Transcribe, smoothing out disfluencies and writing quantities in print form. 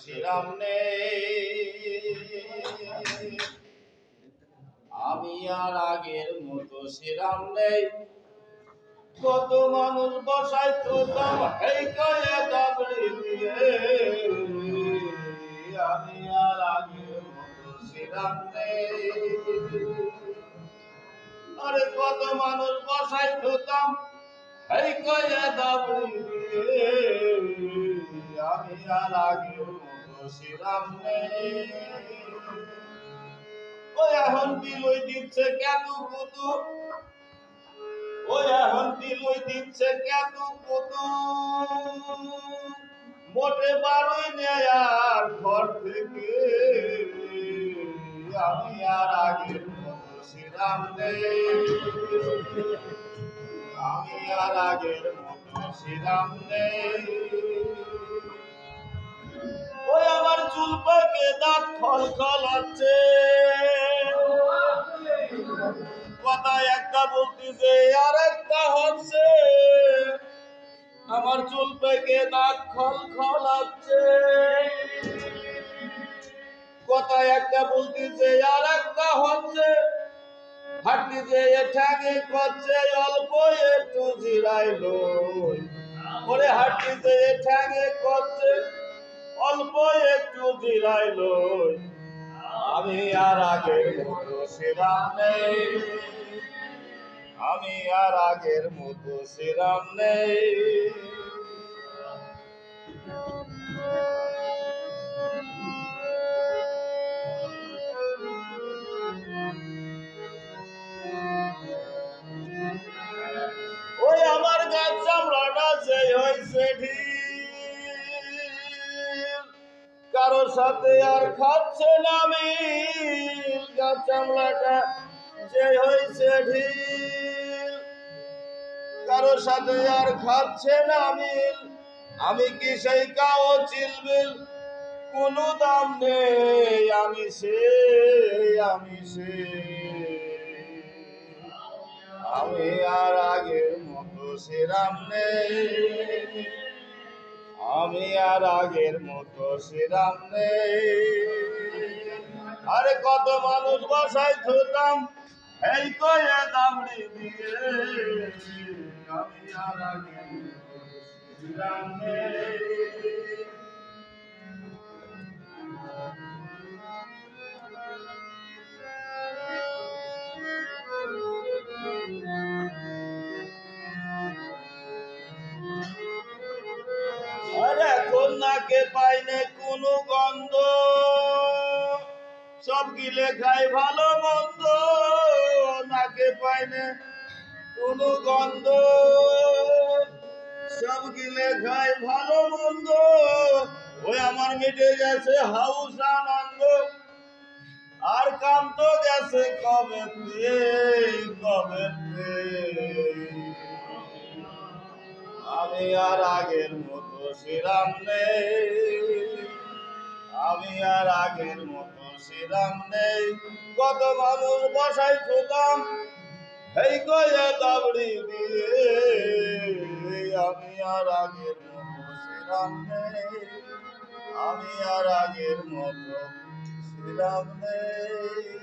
শ্রীরাম নেই, আমি আর আগের মতো শ্রীরাম নেই। কত মানুষ বসাই তো এই কয়ে দাবড়ি দিয়ে, আমি আর আগের মতো শ্রীরাম নেই। আরে কত মানুষ বসাই থুতাম এই কয়ে দাবড়ি দিয়ে, আমি আর আগের মতো শ্রীরাম নেই। ওই এখন বিলই দিচ্ছে কেতু কুতু, ওই এখন বিলই দিচ্ছে কেতু কুতু, মোটে বাড়ি নেয় আর ঘর থেকে, আমি আর আগের মতো শ্রীরাম নেই, আমি আর আগের মতো শ্রীরাম নেই। ওই আমার চুল পাকে দাঁত খলখলাচ্ছে, কথা একটা বলতেছে আর একটা হচ্ছে, আমার চুল পেকে দাঁত খলখলাচ্ছে, কথা একটা বলতেছে আর একটা হচ্ছে, হাঁটতে ঠ্যাঙে করছে অল্প একটু জিরাইলো, ওরে হাঁটতে ঠ্যাঙে করছে অল্প একটু জিরাইলো, আমি আর আগের মতো শ্রীরাম নেই, আমি আর আগের মতো শ্রীরাম নেই। ওই আমার গাছ চামড়াটা যে হয়েছে ঢিল, কারোর সাথে আর খাচ্ছে না মিল, গাছ চামড়াটা যে হয়েছে ঢিল, কারোর সাথে আর খাচ্ছে না মিল, আমি কি সেই কাও চিলবিল, কোনো দাম নেই, আমি সে, আমি সে, আমি আর আগের মতো শ্রীরাম নেই, আমি আর আগের মতো শ্রীরাম নেই। আরে কত মানুষ বসাই থুতাম এই কয়ে দাবড়ি দিয়ে, আমি আর আগের মতো শ্রীরাম নেই। আর এখন নাকে পাইনে কোনো গন্ধ, সব গিলে খাই ভালো মন্দ, নাকে পাইনে কোনো গন্ধ, সব গিলে খাই ভালো মন্দ, ওই আমার মিটে গেছে হাউস আনন্দ, আর কাম তো গেছে কবে কবে, আমি আর আগের মতো শ্রীরাম নেই, আমি আর আগের মতো শ্রীরাম নেই। কত মানুষ বসাই থুতাম এই কয়ে দাবড়ি দিয়ে, আমি আর আগের মতো শ্রীরাম নেই, আমি আর আগের মতো শ্রীরাম নেই।